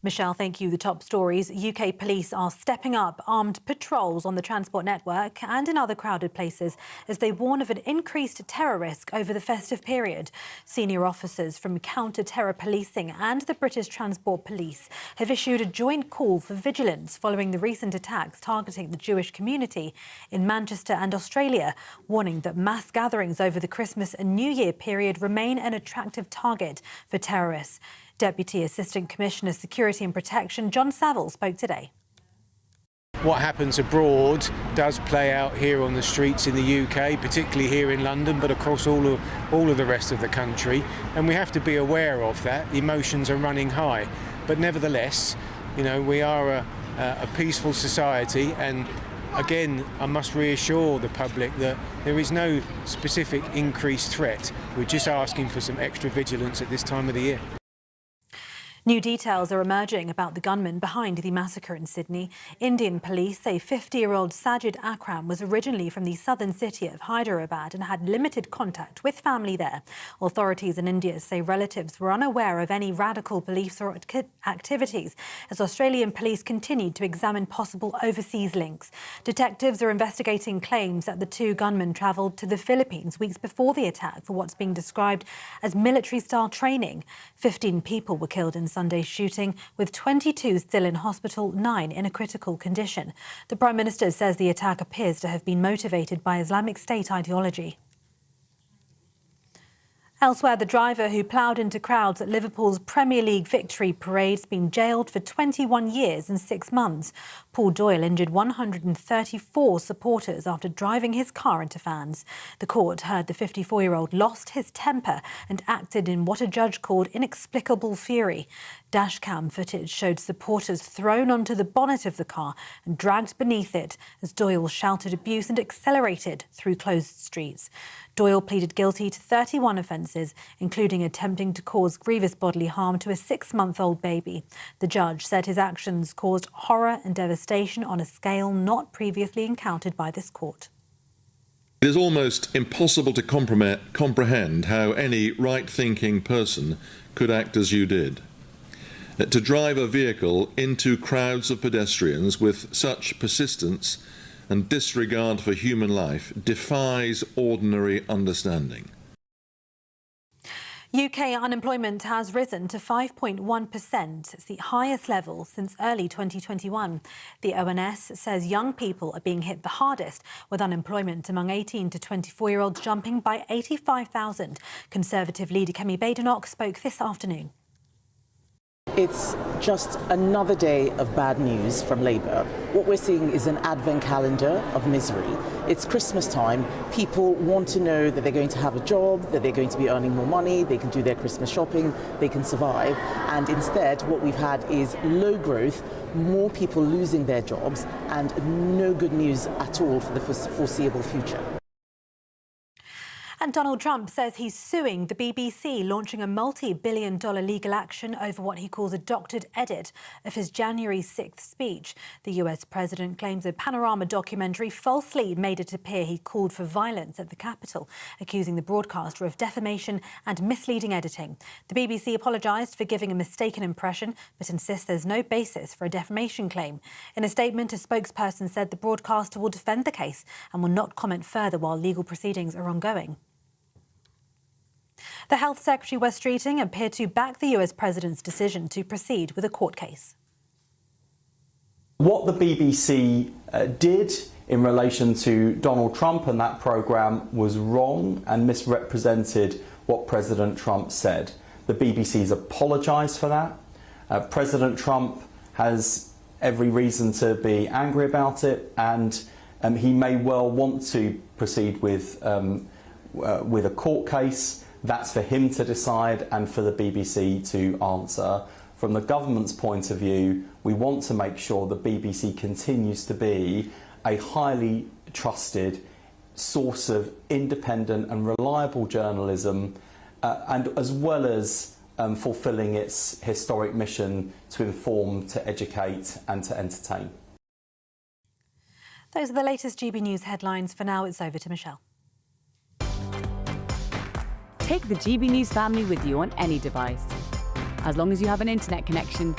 Michelle, thank you. The top stories. UK police are stepping up armed patrols on the transport network and in other crowded places as they warn of an increased terror risk over the festive period. Senior officers from counter-terror policing and the British Transport Police have issued a joint call for vigilance following the recent attacks targeting the Jewish community in Manchester and Australia, warning that mass gatherings over the Christmas and New Year period remain an attractive target for terrorists. Deputy Assistant Commissioner Security and Protection John Saville spoke today. What happens abroad does play out here on the streets in the UK, particularly here in London, but across all of the rest of the country. And we have to be aware of that. The emotions are running high. But nevertheless, you know, we are a peaceful society, and again, I must reassure the public that there is no specific increased threat. We're just asking for some extra vigilance at this time of the year. New details are emerging about the gunman behind the massacre in Sydney. Indian police say 50-year-old Sajid Akram was originally from the southern city of Hyderabad and had limited contact with family there. Authorities in India say relatives were unaware of any radical beliefs or activities as Australian police continued to examine possible overseas links. Detectives are investigating claims that the two gunmen travelled to the Philippines weeks before the attack for what's being described as military-style training. 15 people were killed in Sunday's shooting, with 22 still in hospital, 9 in a critical condition. The Prime Minister says the attack appears to have been motivated by Islamic State ideology. Elsewhere, the driver who ploughed into crowds at Liverpool's Premier League victory parade has been jailed for 21 years and 6 months. Paul Doyle injured 134 supporters after driving his car into fans. The court heard the 54-year-old lost his temper and acted in what a judge called inexplicable fury. Dashcam footage showed supporters thrown onto the bonnet of the car and dragged beneath it as Doyle shouted abuse and accelerated through closed streets. Doyle pleaded guilty to 31 offences, including attempting to cause grievous bodily harm to a 6-month-old baby. The judge said his actions caused horror and devastation on a scale not previously encountered by this court. It is almost impossible to comprehend how any right-thinking person could act as you did. To drive a vehicle into crowds of pedestrians with such persistence and disregard for human life defies ordinary understanding. UK unemployment has risen to 5.1%. It's the highest level since early 2021. The ONS says young people are being hit the hardest, with unemployment among 18 to 24-year-olds jumping by 85,000. Conservative leader Kemi Badenoch spoke this afternoon. It's just another day of bad news from Labour. What we're seeing is an advent calendar of misery. It's Christmas time. People want to know that they're going to have a job, that they're going to be earning more money, they can do their Christmas shopping, they can survive. And instead, what we've had is low growth, more people losing their jobs, and no good news at all for the foreseeable future. And Donald Trump says he's suing the BBC, launching a multi-billion-dollar legal action over what he calls a doctored edit of his January 6th speech. The US president claims a Panorama documentary falsely made it appear he called for violence at the Capitol, accusing the broadcaster of defamation and misleading editing. The BBC apologised for giving a mistaken impression, but insists there's no basis for a defamation claim. In a statement, a spokesperson said the broadcaster will defend the case and will not comment further while legal proceedings are ongoing. The Health Secretary Wes Streeting appeared to back the US president's decision to proceed with a court case. What the BBC did in relation to Donald Trump and that programme was wrong and misrepresented what President Trump said. The BBC's apologised for that. President Trump has every reason to be angry about it, and he may well want to proceed with a court case. That's for him to decide and for the BBC to answer. From the government's point of view, we want to make sure the BBC continues to be a highly trusted source of independent and reliable journalism, and as well as fulfilling its historic mission to inform, to educate and to entertain. Those are the latest GB News headlines. For now, it's over to Michelle. Take the GB News family with you on any device. As long as you have an internet connection,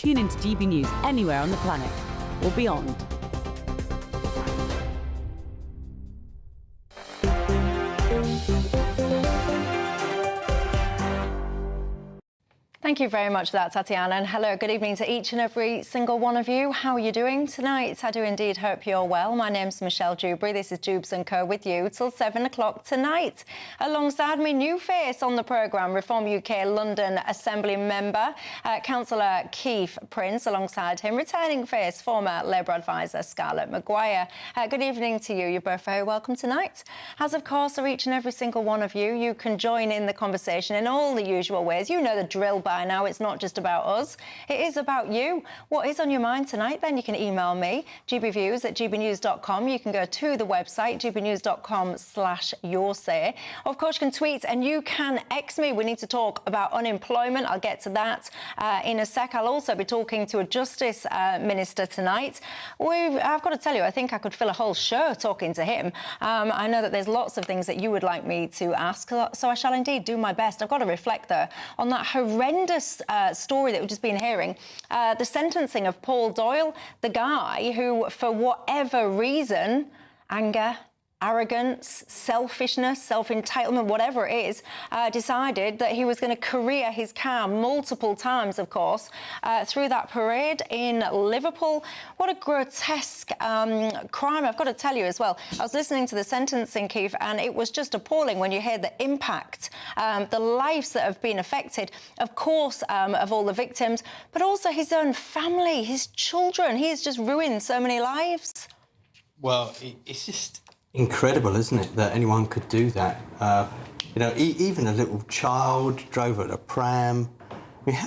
tune into GB News anywhere on the planet or beyond. Thank you very much for that, Tatiana, and hello, good evening to each and every single one of you. How are you doing tonight? I do indeed hope you're well. My name's Michelle Dewberry. This is Dewbs & Co with you till 7 o'clock tonight. Alongside me, new face on the programme, Reform UK London Assembly member, Councillor Keith Prince. Alongside him, returning face, former Labour advisor Scarlett Maguire. Good evening to you. You're both very welcome tonight. As, of course, are each and every single one of you. You can join in the conversation in all the usual ways. You know the drill by now. It's not just about us. It is about you. What is on your mind tonight? Then you can email me, gbviews@gbnews.com. You can go to the website, gbnews.com/yoursay. Of course, you can tweet and you can X me. We need to talk about unemployment. I'll get to that in a sec. I'll also be talking to a Justice Minister tonight. I've got to tell you, I think I could fill a whole show talking to him. I know that there's lots of things that you would like me to ask, so I shall indeed do my best. I've got to reflect, though, on that horrendous story that we've just been hearing, the sentencing of Paul Doyle, the guy who, for whatever reason, anger, arrogance, selfishness, self-entitlement, whatever it is, decided that he was going to career his car multiple times, of course, through that parade in Liverpool. What a grotesque crime, I've got to tell you as well. I was listening to the sentencing, Keith, and it was just appalling when you hear the impact, the lives that have been affected, of course, of all the victims, but also his own family, his children. He has just ruined so many lives. Well, it's just incredible, isn't it, that anyone could do that? You know, even a little child drove at a pram. I mean,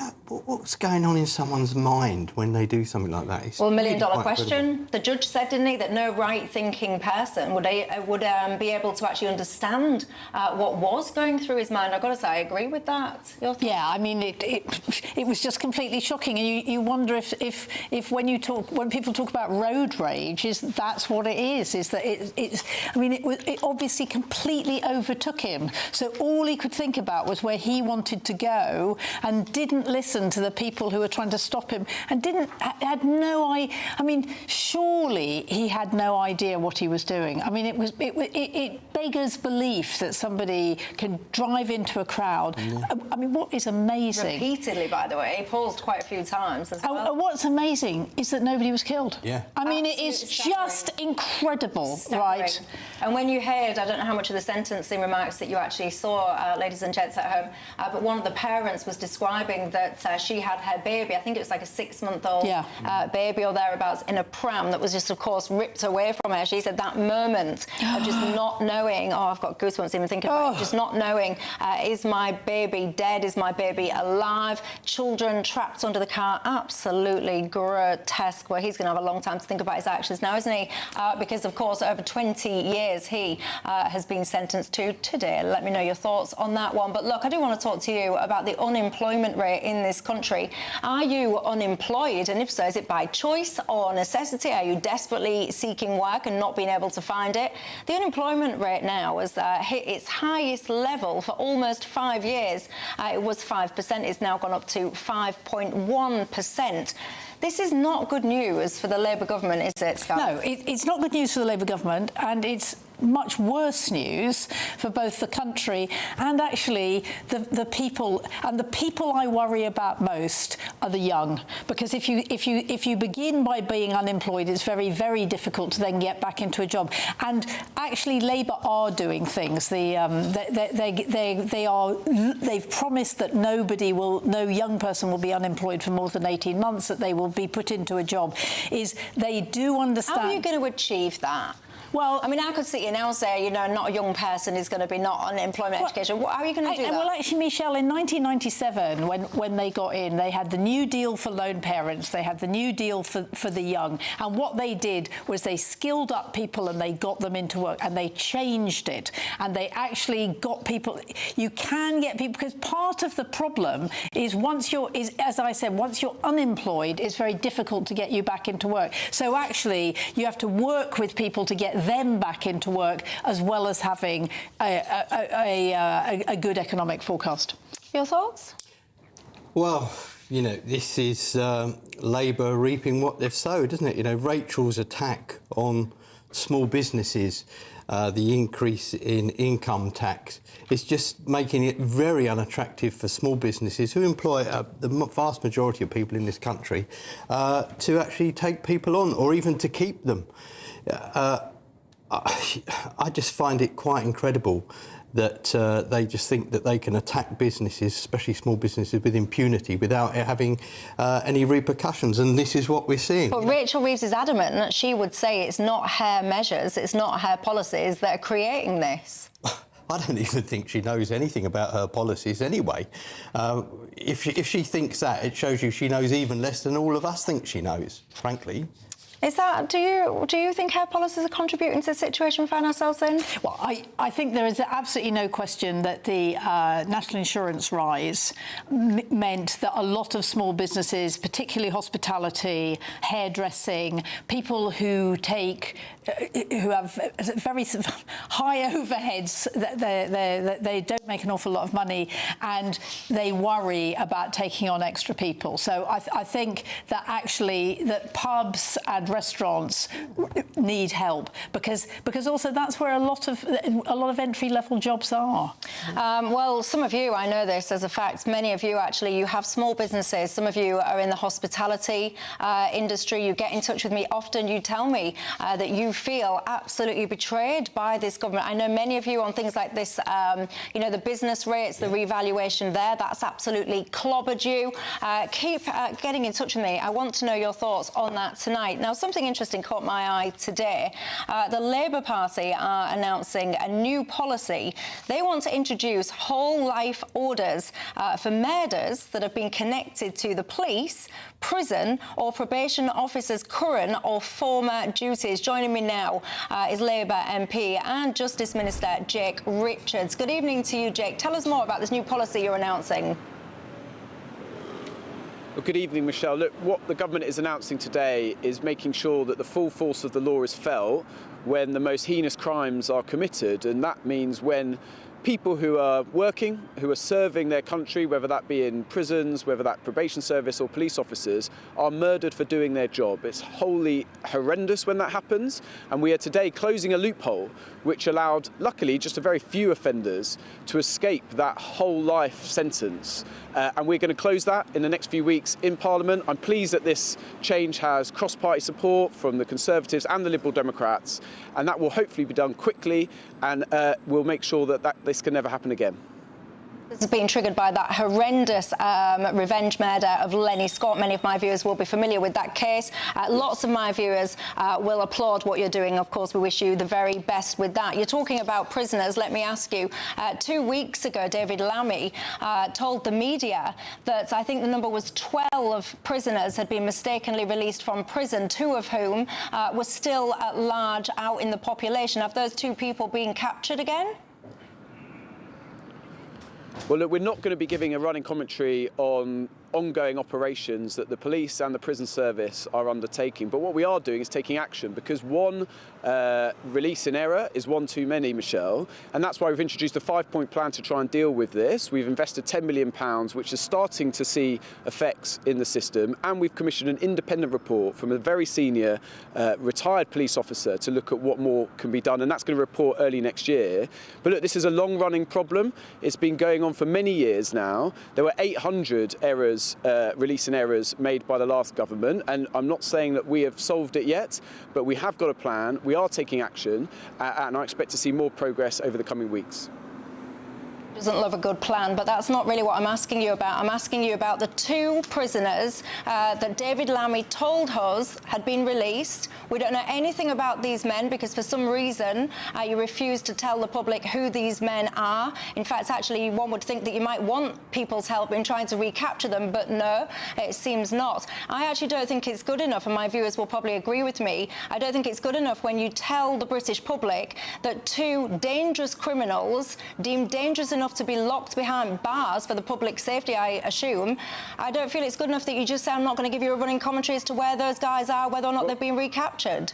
what's going on in someone's mind when they do something like that? It's well, $1 million really question. incredible. The judge said, didn't he, that no right-thinking person would be able to actually understand what was going through his mind. I've got to say, I agree with that. Your thoughts? Yeah, I mean, it was just completely shocking, and you wonder if when people talk about road rage, that's what it is. Is that it's? I mean, it obviously completely overtook him. So all he could think about was where he wanted to go, and didn't listen to the people who were trying to stop him, and had no idea. I mean, surely he had no idea what he was doing. I mean, it beggars belief that somebody can drive into a crowd. I mean, what is amazing? Repeatedly, by the way. He paused quite a few times as well. What's amazing is that nobody was killed. Yeah. I mean, Absolutely it is staggering. just incredible, Staggering. right? And when you heard, I don't know how much of the sentencing remarks that you actually saw, ladies and gents at home, but one of the parents was describing that she had her baby, I think it was like a 6-month-old baby or thereabouts, in a pram that was just, of course, ripped away from her. She said that moment of just not knowing, I've got goosebumps even thinking about it, just not knowing, is my baby dead, is my baby alive, children trapped under the car, absolutely grotesque. Well, he's going to have a long time to think about his actions now, isn't he? Because, of course, over 20 years he has been sentenced to today. Let me know your thoughts on that one. But look, I do want to talk to you about the unemployment rate in this country. Are you unemployed? And if so, is it by choice or necessity? Are you desperately seeking work and not being able to find it? The unemployment rate now has hit its highest level for almost 5 years. It was 5%. It's now gone up to 5.1%. This is not good news for the Labour government, is it, Scott? No, it's not good news for the Labour government, and it's much worse news for both the country and actually the people. And the people I worry about most are the young, because if you begin by being unemployed, it's very, very difficult to then get back into a job. And actually, Labour are doing things. They've promised that no young person will be unemployed for more than 18 months, that they will be put into a job. They do understand. How are you going to achieve that? Well, I mean, I could sit here now and say, you know, not a young person is going to be not on employment education. How are you going to do that? Well, actually, Michelle, in 1997, when they got in, they had the New Deal for lone parents, they had the New Deal for the young, and what they did was they skilled up people and they got them into work, and they changed it, and they actually got people. You can get people, because part of the problem is as I said, once you're unemployed, it's very difficult to get you back into work. So actually, you have to work with people to get them back into work, as well as having a good economic forecast. Your thoughts? Well, you know, this is Labour reaping what they've sowed, isn't it? You know, Rachel's attack on small businesses, the increase in income tax, is just making it very unattractive for small businesses who employ the vast majority of people in this country to actually take people on or even to keep them. I just find it quite incredible that they just think that they can attack businesses, especially small businesses, with impunity without it having any repercussions, and this is what we're seeing. But Rachel Reeves is adamant that she would say it's not her measures, it's not her policies that are creating this. I don't even think she knows anything about her policies anyway. If she thinks that, it shows you she knows even less than all of us think she knows, frankly. Is that, do you think her policies are contributing to the situation we find ourselves in? Well, I think there is absolutely no question that the national insurance rise meant that a lot of small businesses, particularly hospitality, hairdressing, people who have very high overheads, they don't make an awful lot of money, and they worry about taking on extra people. So I think that actually that pubs and restaurants need help because also that's where a lot of entry-level jobs are. Well, some of you, I know this as a fact, many of you actually, you have small businesses. Some of you are in the hospitality industry. You get in touch with me often. You tell me that you feel absolutely betrayed by this government. I know many of you on things like this, you know, the business rates, the revaluation there, that's absolutely clobbered you. Keep getting in touch with me. I want to know your thoughts on that tonight. Now, something interesting caught my eye today. The Labour Party are announcing a new policy. They want to introduce whole life orders for murders that have been connected to the police, prison or probation officers' current or former duties. Joining me now is Labour MP and Justice Minister Jake Richards. Good evening to you, Jake. Tell us more about this new policy you're announcing. Well, good evening, Michelle. Look, what the government is announcing today is making sure that the full force of the law is felt when the most heinous crimes are committed, and that means when people who are working, who are serving their country, whether that be in prisons, whether that probation service or police officers, are murdered for doing their job. It's wholly horrendous when that happens, and we are today closing a loophole which allowed, luckily, just a very few offenders to escape that whole life sentence. And we're going to close that in the next few weeks in Parliament. I'm pleased that this change has cross-party support from the Conservatives and the Liberal Democrats, and that will hopefully be done quickly, and we'll make sure that this can never happen again. This has been triggered by that horrendous revenge murder of Lenny Scott. Many of my viewers will be familiar with that case. Lots of my viewers will applaud what you're doing. Of course, we wish you the very best with that. You're talking about prisoners. Let me ask you, 2 weeks ago, David Lammy told the media that I think the number was 12 prisoners had been mistakenly released from prison, 2 of whom were still at large out in the population. Have those 2 people been captured again? Well, look, we're not going to be giving a running commentary on ongoing operations that the police and the prison service are undertaking. But what we are doing is taking action, because one release in error is one too many, Michelle. And that's why we've introduced a 5-point plan to try and deal with this. We've invested £10 million, which is starting to see effects in the system. And we've commissioned an independent report from a very senior retired police officer to look at what more can be done. And that's going to report early next year. But look, this is a long-running problem. It's been going on for many years now. There were 800 errors, release in errors made by the last government, and I'm not saying that we have solved it yet, but we have got a plan, we are taking action, and I expect to see more progress over the coming weeks. Doesn't love a good plan, but that's not really what I'm asking you about. I'm asking you about the 2 prisoners that David Lammy told us had been released. We don't know anything about these men because for some reason you refuse to tell the public who these men are. In fact, actually, one would think that you might want people's help in trying to recapture them, but no, it seems not. I actually don't think it's good enough, and my viewers will probably agree with me. I don't think it's good enough when you tell the British public that 2 dangerous criminals deemed dangerous enough to be locked behind bars for the public safety, I assume. I don't feel it's good enough that you just say, I'm not going to give you a running commentary as to where those guys are, whether or not they've been recaptured.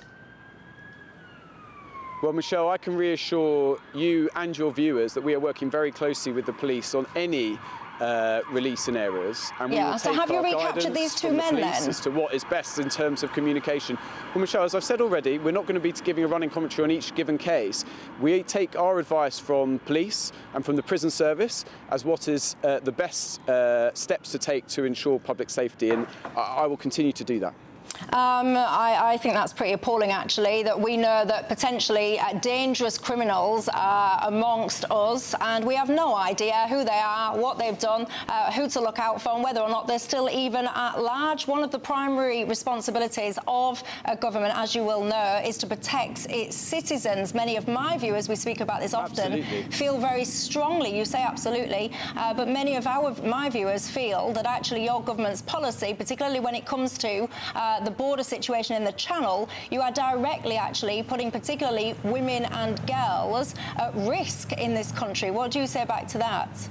Well, Michelle, I can reassure you and your viewers that we are working very closely with the police on any release in areas, and we Yeah, will so take have you our recaptured guidance these two from the men, police then? as to what is best in terms of communication. Well, Michelle, as I've said already, we're not going to be giving a running commentary on each given case. We take our advice from police and from the prison service as what is the best steps to take to ensure public safety, and I will continue to do that. I think that's pretty appalling, actually, that we know that potentially dangerous criminals are amongst us, and we have no idea who they are, what they've done, who to look out for, and whether or not they're still even at large. One of the primary responsibilities of a government, as you will know, is to protect its citizens. Many of my viewers, we speak about this often, feel very strongly, you say absolutely, but many of my viewers feel that actually your government's policy, particularly when it comes to the border situation in the Channel, you are directly actually putting particularly women and girls at risk in this country. What do you say back to that?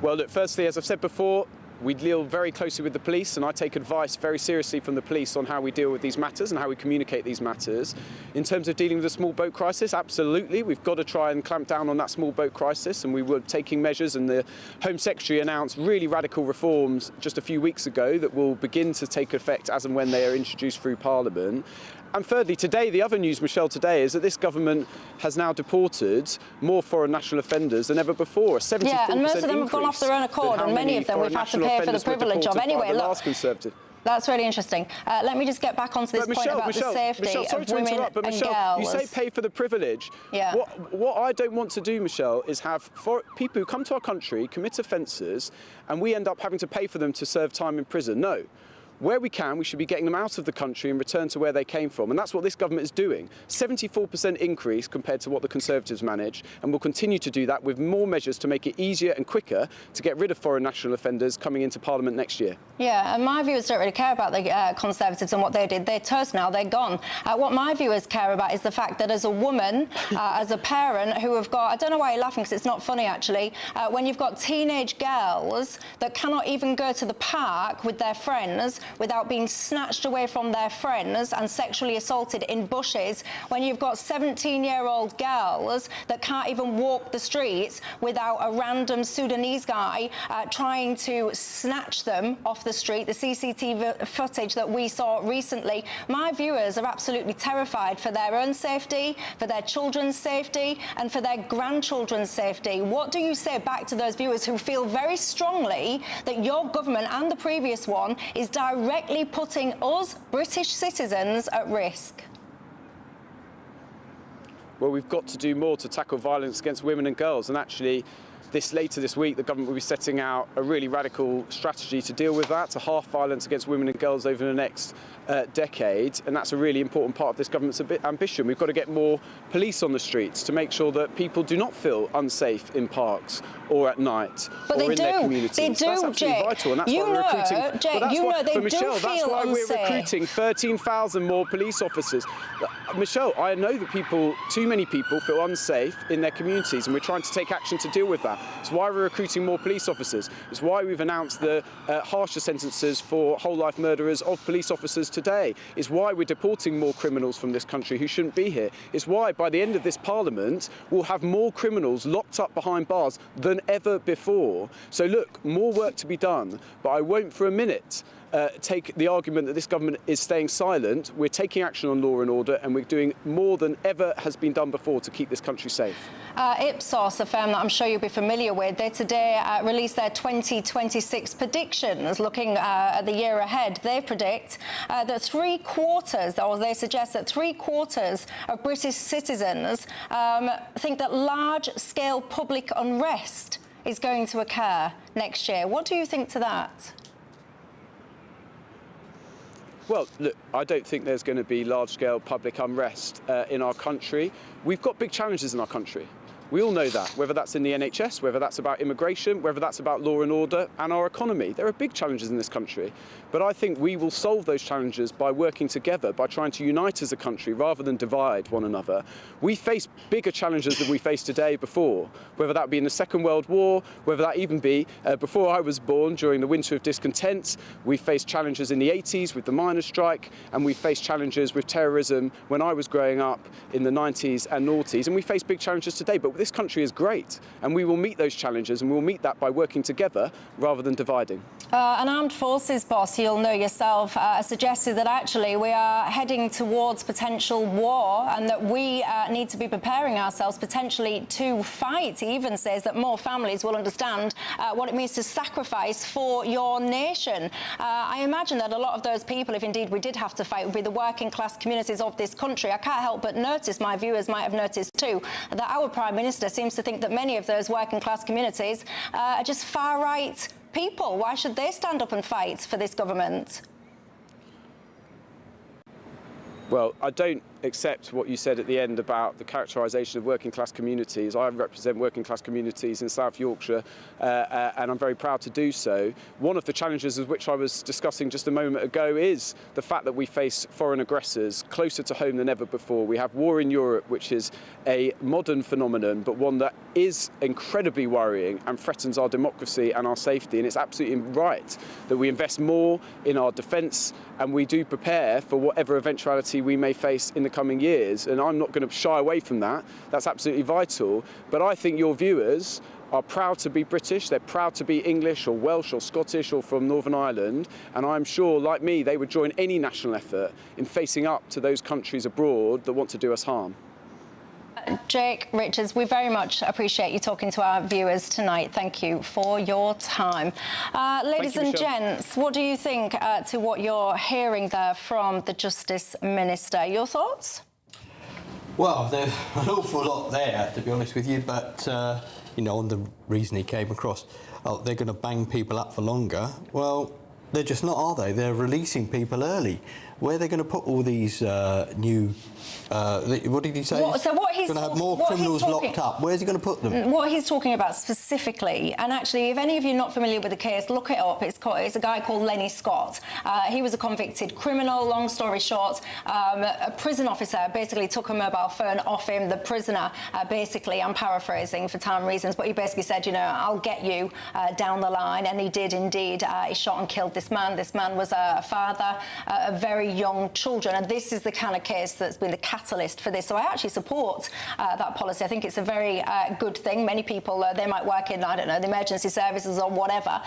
Well, look, firstly, as I've said before, we deal very closely with the police, and I take advice very seriously from the police on how we deal with these matters and how we communicate these matters. In terms of dealing with the small boat crisis, absolutely, we've got to try and clamp down on that small boat crisis, and we were taking measures, and the Home Secretary announced really radical reforms just a few weeks ago that will begin to take effect as and when they are introduced through Parliament. And thirdly, today, the other news, Michelle, today is that this government has now deported more foreign national offenders than ever before. A 74% yeah, and most of them have gone off their own accord, and many of them we've had to pay for the privilege of. Anyway, look, that's really interesting. Let me just get back onto this point about the safety of women and girls. You say pay for the privilege. Yeah. What I don't want to do, Michelle, is have people who come to our country, commit offences, and we end up having to pay for them to serve time in prison. No. Where we can, we should be getting them out of the country and return to where they came from. And that's what this government is doing. 74% increase compared to what the Conservatives managed. And we'll continue to do that with more measures to make it easier and quicker to get rid of foreign national offenders coming into Parliament next year. Yeah, and my viewers don't really care about the Conservatives and what they did. They're toast now, they're gone. What my viewers care about is the fact that as a woman, as a parent who have got, I don't know why you're laughing because it's not funny actually, when you've got teenage girls that cannot even go to the park with their friends without being snatched away from their friends and sexually assaulted in bushes, when you've got 17-year-old girls that can't even walk the streets without a random Sudanese guy trying to snatch them off the street, the CCTV footage that we saw recently, my viewers are absolutely terrified for their own safety, for their children's safety, and for their grandchildren's safety. What do you say back to those viewers who feel very strongly that your government and the previous one is directly putting us, British citizens, at risk? Well, we've got to do more to tackle violence against women and girls, and actually later this week the government will be setting out a really radical strategy to deal with that, to halve violence against women and girls over the next decade, and that's a really important part of this government's ambition. We've got to get more police on the streets to make sure that people do not feel unsafe in parks or at night or in their communities. They do, that's absolutely vital, and that's why we're recruiting. That's why we're recruiting 13,000 more police officers. Michelle, I know that too many people feel unsafe in their communities, and we're trying to take action to deal with that. It's why we're recruiting more police officers. It's why we've announced the harsher sentences for whole-life murderers of police officers today. It's why we're deporting more criminals from this country who shouldn't be here. It's why by the end of this Parliament we'll have more criminals locked up behind bars than ever before. So look, more work to be done, but I won't for a minute take the argument that this government is staying silent. We're taking action on law and order, and we're doing more than ever has been done before to keep this country safe. Ipsos, a firm that I'm sure you'll be familiar with, they today released their 2026 predictions looking at the year ahead. They predict that they suggest that 3/4 of British citizens think that large-scale public unrest is going to occur next year. What do you think to that? Well, look, I don't think there's going to be large-scale public unrest in our country. We've got big challenges in our country. We all know that, whether that's in the NHS, whether that's about immigration, whether that's about law and order and our economy. There are big challenges in this country. But I think we will solve those challenges by working together, by trying to unite as a country rather than divide one another. We face bigger challenges than we faced today before, whether that be in the Second World War, whether that even be before I was born during the Winter of Discontent. We faced challenges in the 80s with the miners' strike, and we faced challenges with terrorism when I was growing up in the 90s and noughties, and we face big challenges today. But this country is great, and we will meet those challenges, and we will meet that by working together rather than dividing. An armed forces boss, you'll know yourself, suggested that actually we are heading towards potential war and that we need to be preparing ourselves potentially to fight. He even says that more families will understand what it means to sacrifice for your nation. I imagine that a lot of those people, if indeed we did have to fight, would be the working class communities of this country. I can't help but notice, my viewers might have noticed too, that our Prime Minister seems to think that many of those working class communities are just far-right people. Why should they stand up and fight for this government? Well, I don't accept what you said at the end about the characterisation of working class communities. I represent working class communities in South Yorkshire and I'm very proud to do so. One of the challenges of which I was discussing just a moment ago is the fact that we face foreign aggressors closer to home than ever before. We have war in Europe, which is a modern phenomenon, but one that is incredibly worrying and threatens our democracy and our safety. And it's absolutely right that we invest more in our defence and we do prepare for whatever eventuality we may face in the coming years, and I'm not going to shy away from that. That's absolutely vital. But I think your viewers are proud to be British, they're proud to be English or Welsh or Scottish or from Northern Ireland, and I'm sure, like me, they would join any national effort in facing up to those countries abroad that want to do us harm. Jake Richards, we very much appreciate you talking to our viewers tonight. Thank you for your time. Ladies and gents, what do you think to what you're hearing there from the Justice Minister? Your thoughts? Well, there's an awful lot there, to be honest with you, but, you know, on the reason he came across, they're going to bang people up for longer. Well, they're just not, are they? They're releasing people early. Where are they going to put all these new... what did he say? So what he's going to have more criminals locked up. Where's he going to put them? What he's talking about specifically, and actually, if any of you are not familiar with the case, look it up. It's a guy called Lenny Scott. He was a convicted criminal. Long story short, a prison officer basically took a mobile phone off him. The prisoner, basically, I'm paraphrasing for time reasons, but he basically said, you know, I'll get you down the line, and he did indeed. He shot and killed this man. This man was a father of very young children, and this is the kind of case that's been the catalyst for this. So I actually support that policy. I think it's a very good thing. Many people, they might work in, I don't know, the emergency services or whatever.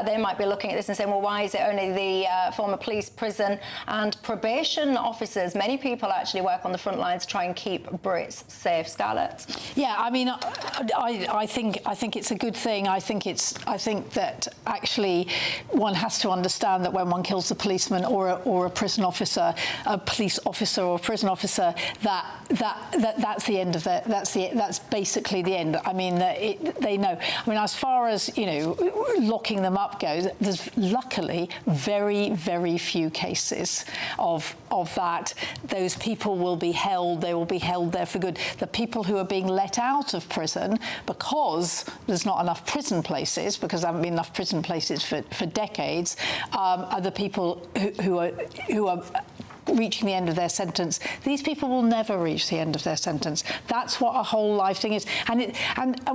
They might be looking at this and saying, well, why is it only the former police, prison and probation officers? Many people actually work on the front lines to try and keep Brits safe. Scarlett? Yeah, I mean, I think it's a good thing. I think that actually one has to understand that when one kills a policeman or a prison officer, a police officer or a prison officer, that's the end of it. That's basically the end. I mean, they know. I mean, as far as, you know, locking them up goes, there's luckily very, very few cases of that. Those people will be held. They will be held there for good. The people who are being let out of prison because there's not enough prison places, because there haven't been enough prison places for decades, are the people who are reaching the end of their sentence. These people will never reach the end of their sentence. That's what a whole life thing is. And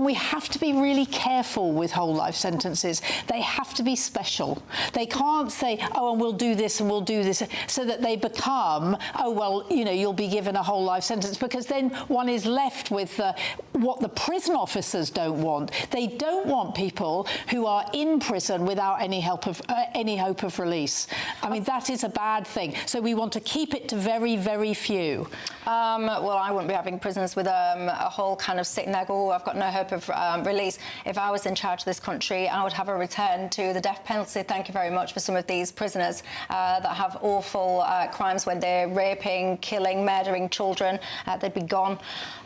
we have to be really careful with whole life sentences. They have to be special. They can't say, oh, and we'll do this and we'll do this, so that they become, oh, well, you know, you'll be given a whole life sentence, because then one is left with what the prison officers don't want. They don't want people who are in prison without any hope of release. I mean, that is a bad thing. So we want to keep it to very, very few. Well, I wouldn't be having prisoners with a whole kind of sitting there, oh, I've got no hope of release. If I was in charge of this country, I would have a return to the death penalty. Thank you very much for some of these prisoners that have awful crimes when they're raping, killing, murdering children. They'd be gone.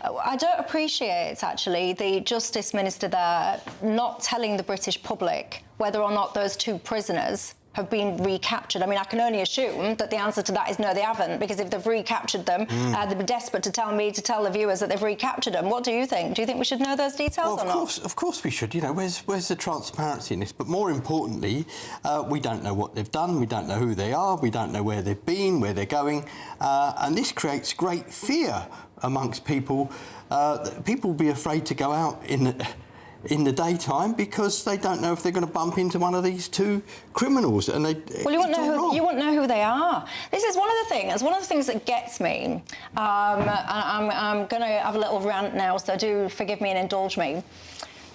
I don't appreciate, actually, the Justice Minister there not telling the British public whether or not those two prisoners have been recaptured. I mean, I can only assume that the answer to that is no, they haven't, because if they've recaptured them, they'd be desperate to tell the viewers that they've recaptured them. What do you think? Do you think we should know those details or not? Of course we should. You know, where's the transparency in this? But more importantly, we don't know what they've done. We don't know who they are. We don't know where they've been, where they're going. And this creates great fear amongst people. People will be afraid to go out in the daytime because they don't know if they're going to bump into one of these two criminals, and well, you won't know who they are. This is one of the things that gets me. I'm going to have a little rant now, so do forgive me and indulge me.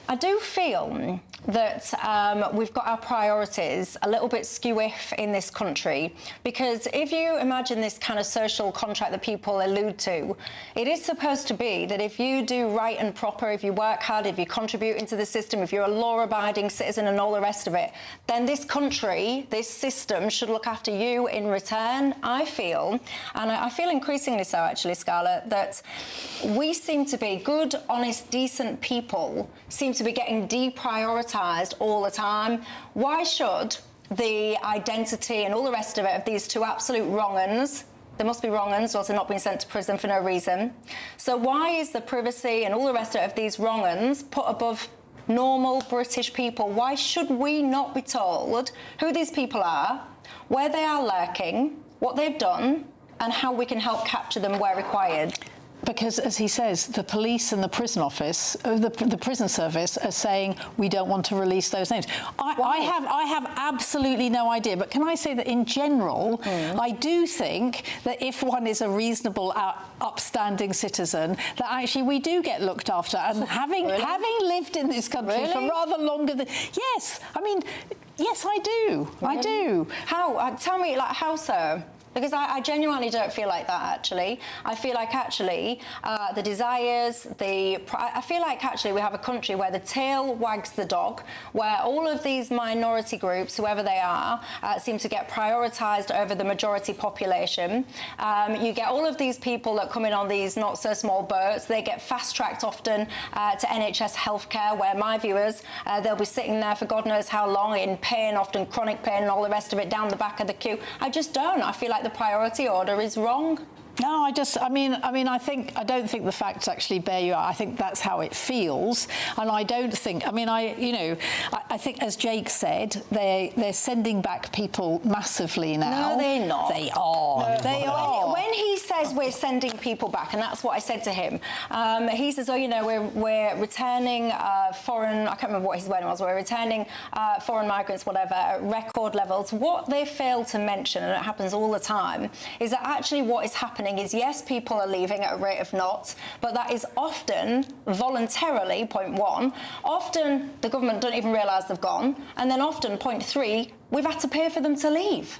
I do feel that we've got our priorities a little bit skew-iff in this country, because if you imagine this kind of social contract that people allude to, it is supposed to be that if you do right and proper, if you work hard, if you contribute into the system, if you're a law-abiding citizen and all the rest of it, then this country, this system should look after you in return. I feel, and I feel increasingly so actually, Scarlett, that we seem to be good, honest, decent people, seem to be getting deprioritised all the time. Why should the identity and all the rest of it of these two absolute wrong-uns, they must be wrong-uns or else they're not being sent to prison for no reason, so why is the privacy and all the rest of these wrong-uns put above normal British people? Why should we not be told who these people are, where they are lurking, what they've done, and how we can help capture them where required? Because, as he says, the police and the prison office, the prison service, are saying we don't want to release those names. I have absolutely no idea. But can I say that in general, I do think that if one is a reasonable, upstanding citizen, that actually we do get looked after. And having lived in this country for rather longer than yes, I mean, yes, I do. I do. How? Tell me, like, how so? Because I genuinely don't feel like that, actually. I feel like, actually, the desires, I feel like, actually, we have a country where the tail wags the dog, where all of these minority groups, whoever they are, seem to get prioritised over the majority population. You get all of these people that come in on these not-so-small boats. They get fast-tracked often to NHS healthcare, where my viewers, they'll be sitting there for God knows how long in pain, often chronic pain and all the rest of it, down the back of the queue. I just don't. I feel like the priority order is wrong. No, I don't think the facts actually bear you out. I think that's how it feels, and I don't think. I think, as Jake said, they're sending back people massively now. No, they're not. They are. No, they are. When he says we're sending people back, and that's what I said to him. He says, we're returning foreign. I can't remember what his word was. We're returning foreign migrants, whatever, at record levels. What they fail to mention, and it happens all the time, is that actually what is happening is, yes, people are leaving at a rate of knots, but that is often voluntarily, point one. Often the government don't even realise they've gone, and then often, point three, we've had to pay for them to leave.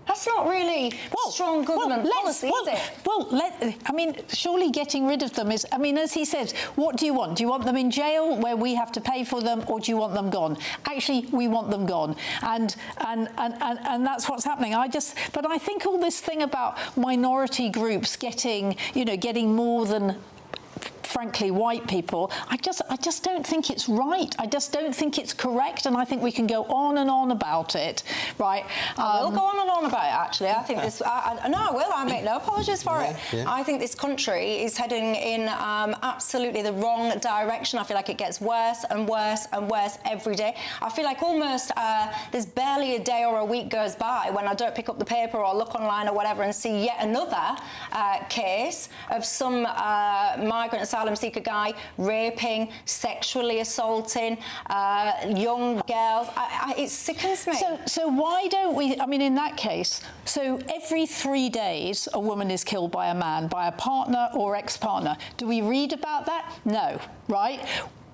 That's not really strong government policy, is it? Surely getting rid of them is, as he says, what do you want? Do you want them in jail where we have to pay for them, or do you want them gone? Actually, we want them gone. And that's what's happening. But I think all this thing about minority groups getting more than, frankly, white people, I just don't think it's right. I just don't think it's correct, and I think we can go on and on about it, right? I will go on and on about it, actually. I think this... I will. I make no apologies for it. Yeah. I think this country is heading in absolutely the wrong direction. I feel like it gets worse and worse and worse every day. I feel like almost there's barely a day or a week goes by when I don't pick up the paper or look online or whatever and see yet another case of some migrant asylum seeker guy raping, sexually assaulting young girls. It sickens me. So why don't we, in that case, so every 3 days a woman is killed by a man, by a partner or ex-partner. Do we read about that? No, right?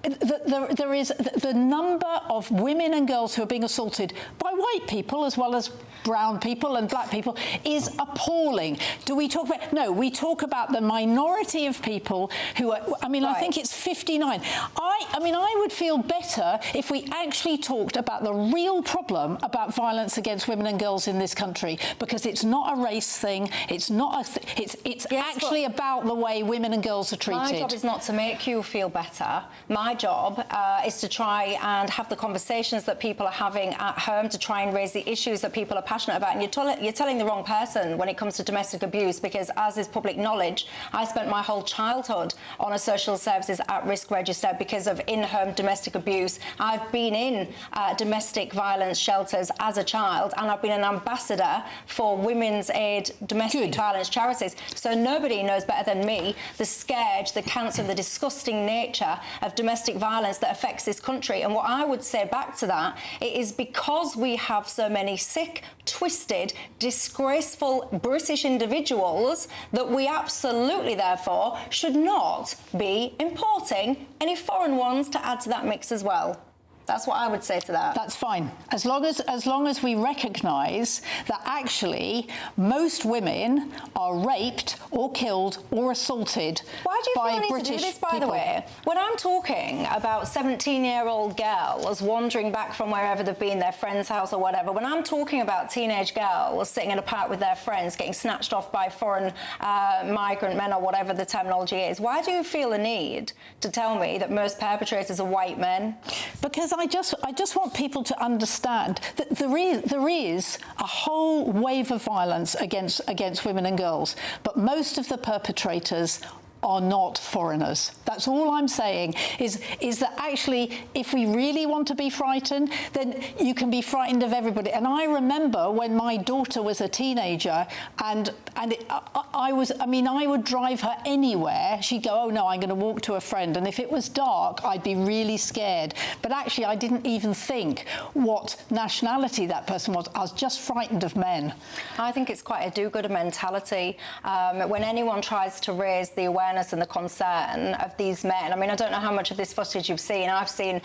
There is the number of women and girls who are being assaulted by white people as well as brown people and black people is appalling. Do we talk about... No, we talk about the minority of people who are... I think it's 59. I would feel better if we actually talked about the real problem about violence against women and girls in this country, because it's not a race thing. It's not it's actually about the way women and girls are treated. My job is not to make you feel better. My job is to try and have the conversations that people are having at home, to try try and raise the issues that people are passionate about. And you're telling the wrong person when it comes to domestic abuse, because as is public knowledge, I spent my whole childhood on a social services at-risk register because of in-home domestic abuse. I've been in domestic violence shelters as a child, and I've been an ambassador for Women's Aid domestic violence charities. So nobody knows better than me the scourge, the cancer, the disgusting nature of domestic violence that affects this country. And what I would say back to that, it is because we have so many sick, twisted, disgraceful British individuals that we absolutely, therefore, should not be importing any foreign ones to add to that mix as well. That's what I would say to that. That's fine. As long as we recognise that actually most women are raped or killed or assaulted Why do you by feel I need British to do this, by people. the way? When I'm talking about 17-year-old girls wandering back from wherever they've been, their friend's house or whatever, when I'm talking about teenage girls sitting in a park with their friends getting snatched off by foreign migrant men or whatever the terminology is, why do you feel the need to tell me that most perpetrators are white men? Because I just want people to understand that there is a whole wave of violence against women and girls, but most of the perpetrators are not foreigners. That's all I'm saying, is that actually, if we really want to be frightened, then you can be frightened of everybody. And I remember when my daughter was a teenager, and I would drive her anywhere. She'd go, oh no, I'm going to walk to a friend. And if it was dark, I'd be really scared. But actually, I didn't even think what nationality that person was. I was just frightened of men. I think it's quite a do-gooder mentality. When anyone tries to raise the awareness and the concern of these men. I mean, I don't know how much of this footage you've seen. I've seen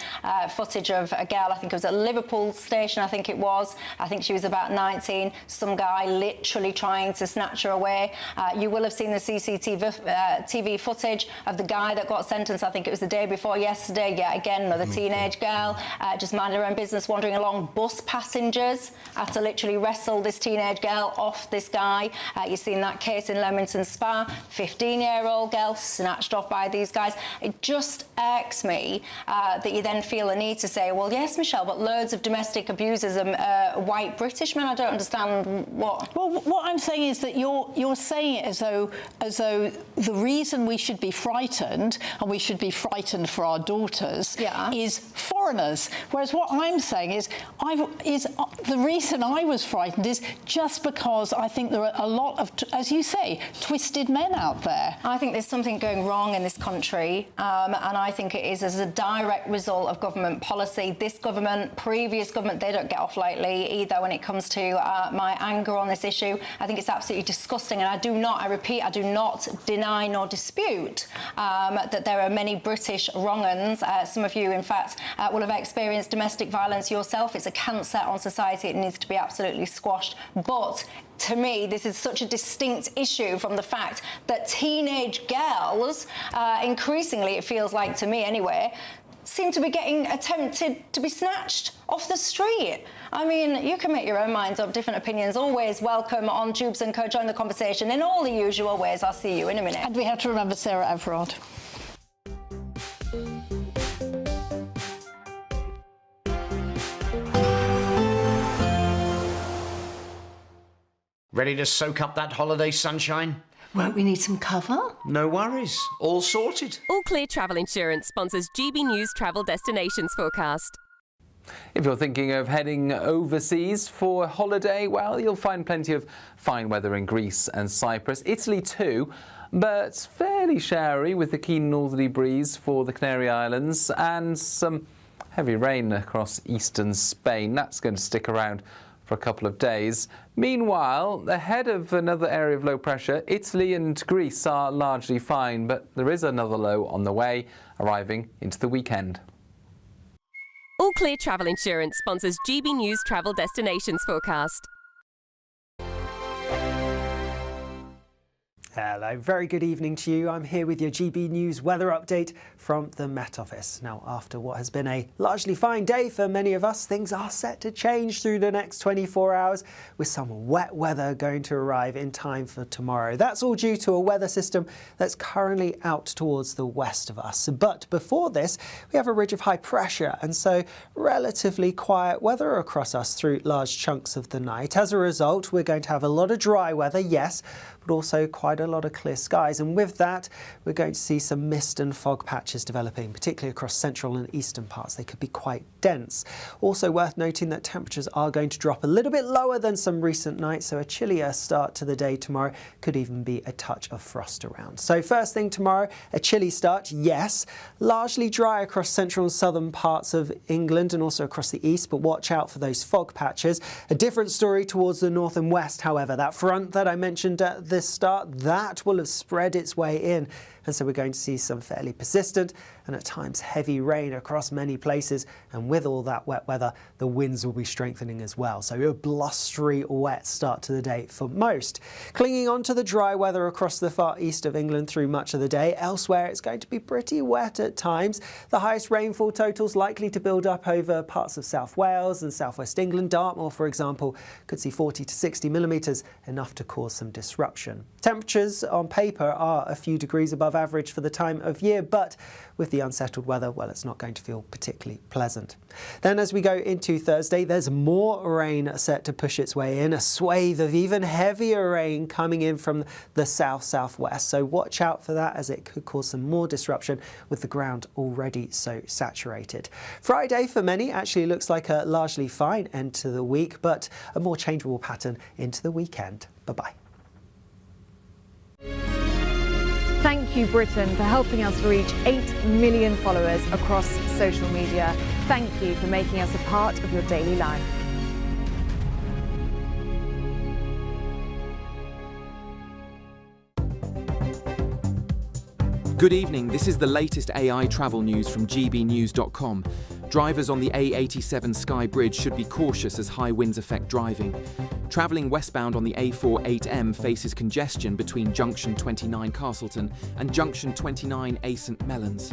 footage of a girl, I think it was at Liverpool station, I think it was. I think she was about 19. Some guy literally trying to snatch her away. You will have seen the CCTV footage of the guy that got sentenced, I think it was the day before yesterday. Yeah, again, another teenage girl, just minding her own business, wandering along. Bus passengers had to literally wrestle this teenage girl off this guy. You've seen that case in Leamington Spa, 15-year-old girl snatched off by these guys. It just irks me that you then feel a need to say, well, yes, Michelle, but loads of domestic abusers are white British men. I don't understand what. Well, what I'm saying is that you're saying it as though the reason we should be frightened, and we should be frightened for our daughters, is foreigners. Whereas what I'm saying is the reason I was frightened is just because I think there are a lot of, as you say, twisted men out there. I think there's something going wrong in this country, and I think it is as a direct result of government policy. This government, previous government, they don't get off lightly either when it comes to my anger on this issue. I think it's absolutely disgusting, and I do not deny nor dispute that there are many British wrong-uns. Some of you, in fact, will have experienced domestic violence yourself. It's a cancer on society. It needs to be absolutely squashed. But to me, this is such a distinct issue from the fact that teenage girls, increasingly, it feels like to me anyway, seem to be getting attempted to be snatched off the street. I mean, you can make your own minds up, different opinions. Always welcome on Dewbs & Co. Join the conversation in all the usual ways. I'll see you in a minute. And we have to remember Sarah Everard. Ready to soak up that holiday sunshine? Won't we need some cover? No worries. All sorted. All Clear Travel Insurance sponsors GBNews Travel Destinations Forecast. If you're thinking of heading overseas for a holiday, well, you'll find plenty of fine weather in Greece and Cyprus. Italy too, but fairly showery with a keen northerly breeze for the Canary Islands and some heavy rain across eastern Spain. That's going to stick around for a couple of days. Meanwhile, ahead of another area of low pressure, Italy and Greece are largely fine, but there is another low on the way, arriving into the weekend. All Clear Travel Insurance sponsors GBNews Travel Destinations Forecast. Hello, very good evening to you. I'm here with your GB News weather update from the Met Office. Now, after what has been a largely fine day for many of us, things are set to change through the next 24 hours, with some wet weather going to arrive in time for tomorrow. That's all due to a weather system that's currently out towards the west of us. But before this, we have a ridge of high pressure, and so relatively quiet weather across us through large chunks of the night. As a result, we're going to have a lot of dry weather, yes, but also quite a lot of clear skies, and with that we're going to see some mist and fog patches developing, particularly across central and eastern parts. They could be quite dense. Also worth noting that temperatures are going to drop a little bit lower than some recent nights, so a chillier start to the day tomorrow, could even be a touch of frost around. So first thing tomorrow, a chilly start, yes, largely dry across central and southern parts of England and also across the east, but watch out for those fog patches. A different story towards the north and west, however. That front that I mentioned at this start, that will have spread its way in, and so we're going to see some fairly persistent and at times heavy rain across many places, and with all that wet weather the winds will be strengthening as well, so a blustery wet start to the day for most. Clinging on to the dry weather across the far east of England through much of the day. Elsewhere it's going to be pretty wet at times. The highest rainfall totals likely to build up over parts of South Wales and southwest England. Dartmoor, for example, could see 40 to 60 millimetres, enough to cause some disruption. Temperatures on paper are a few degrees above average for the time of year, but with the unsettled weather, well, it's not going to feel particularly pleasant. Then as we go into Thursday, there's more rain set to push its way in, a swathe of even heavier rain coming in from the south-southwest, so watch out for that, as it could cause some more disruption with the ground already so saturated. Friday for many actually looks like a largely fine end to the week, but a more changeable pattern into the weekend. Bye-bye. Thank you, Britain, for helping us reach 8 million followers across social media. Thank you for making us a part of your daily life. Good evening, this is the latest AI travel news from GBNews.com. Drivers on the A87 Skye Bridge should be cautious as high winds affect driving. Travelling westbound on the A48M faces congestion between Junction 29 Castleton and Junction 29 A St Mellons.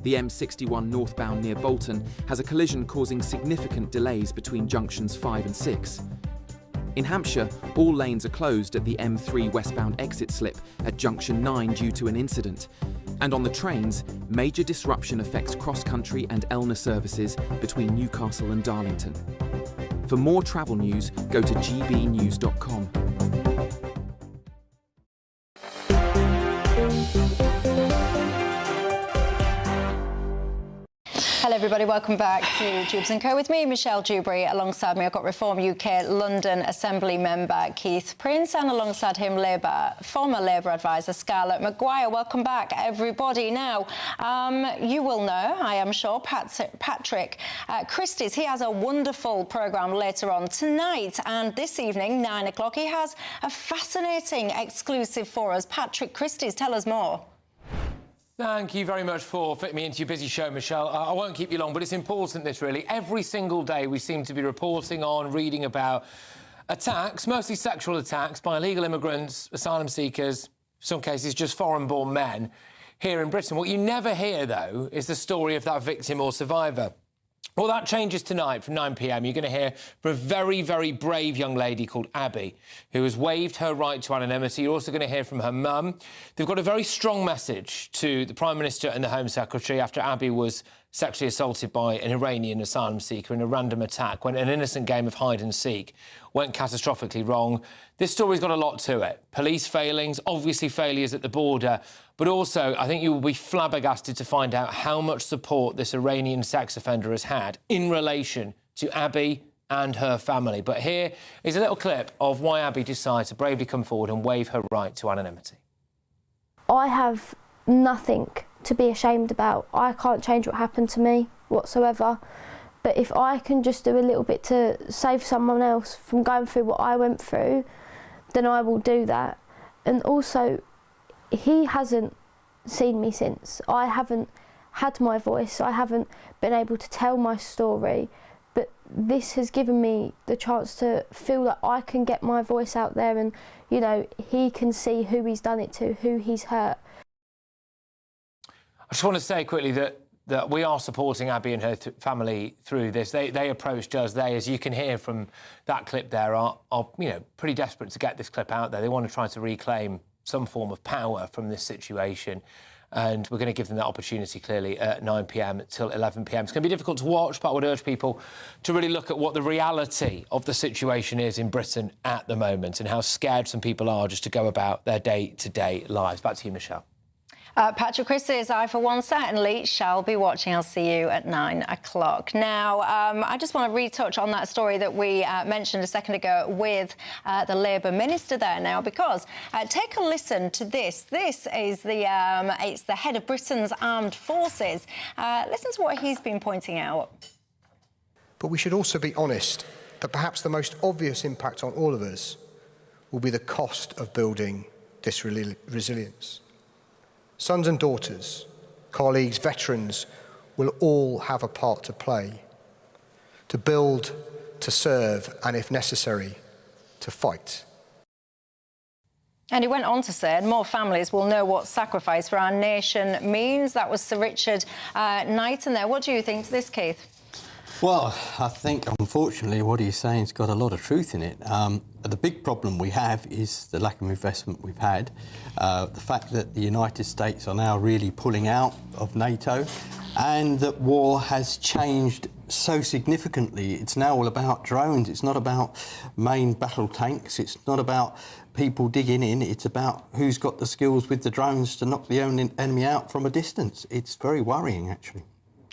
The M61 northbound near Bolton has a collision causing significant delays between junctions 5 and 6. In Hampshire, all lanes are closed at the M3 westbound exit slip at Junction 9 due to an incident. And on the trains, major disruption affects cross-country and Elna services between Newcastle and Darlington. For more travel news, go to gbnews.com. Hello everybody, welcome back to Dewbs & Co with me, Michelle Dewberry. Alongside me I've got Reform UK London Assembly member Keith Prince, and alongside him former Labour advisor Scarlett Maguire. Welcome back everybody. Now, you will know, I am sure, Patrick Christys, he has a wonderful programme later on tonight, and this evening, 9 o'clock, he has a fascinating exclusive for us. Patrick Christys, tell us more. Thank you very much for fitting me into your busy show, Michelle. I won't keep you long, but it's important, this, really. Every single day we seem to be reporting on, reading about attacks, mostly sexual attacks, by illegal immigrants, asylum seekers, in some cases just foreign-born men, here in Britain. What you never hear, though, is the story of that victim or survivor. Well, that changes tonight from 9 p.m. You're going to hear from a very, very brave young lady called Abby, who has waived her right to anonymity. You're also going to hear from her mum. They've got a very strong message to the Prime Minister and the Home Secretary after Abby was sexually assaulted by an Iranian asylum seeker in a random attack when an innocent game of hide-and-seek went catastrophically wrong. This story's got a lot to it. Police failings, obviously failures at the border, but also I think you will be flabbergasted to find out how much support this Iranian sex offender has had in relation to Abby and her family. But here is a little clip of why Abby decided to bravely come forward and waive her right to anonymity. I have nothing to be ashamed about. I can't change what happened to me whatsoever, but if I can just do a little bit to save someone else from going through what I went through, then I will do that. And also, he hasn't seen me since. I haven't had my voice, I haven't been able to tell my story, but this has given me the chance to feel that I can get my voice out there, and, you know, he can see who he's done it to, who he's hurt. I just want to say quickly that we are supporting Abby and her family through this. They approached us. They, as you can hear from that clip there, are you know, pretty desperate to get this clip out there. They want to try to reclaim some form of power from this situation. And we're going to give them that opportunity, clearly, at 9 p.m. till 11 p.m. It's going to be difficult to watch, but I would urge people to really look at what the reality of the situation is in Britain at the moment and how scared some people are just to go about their day-to-day lives. Back to you, Michelle. Patrick Christie's, I for one certainly shall be watching. I'll see you at 9 o'clock. Now, I just want to retouch on that story that we mentioned a second ago with the Labour minister there now, because take a listen to this. This is it's the head of Britain's armed forces. Listen to what he's been pointing out. But we should also be honest that perhaps the most obvious impact on all of us will be the cost of building this resilience. Sons and daughters, colleagues, veterans will all have a part to play, to build, to serve, and if necessary, to fight. And he went on to say, more families will know what sacrifice for our nation means. That was Sir Richard Knighton there. What do you think to this, Keith? Well, I think, unfortunately, what he's saying has got a lot of truth in it. The big problem we have is the lack of investment we've had, the fact that the United States are now really pulling out of NATO, and that war has changed so significantly. It's now all about drones. It's not about main battle tanks. It's not about people digging in. It's about who's got the skills with the drones to knock the enemy out from a distance. It's very worrying, actually.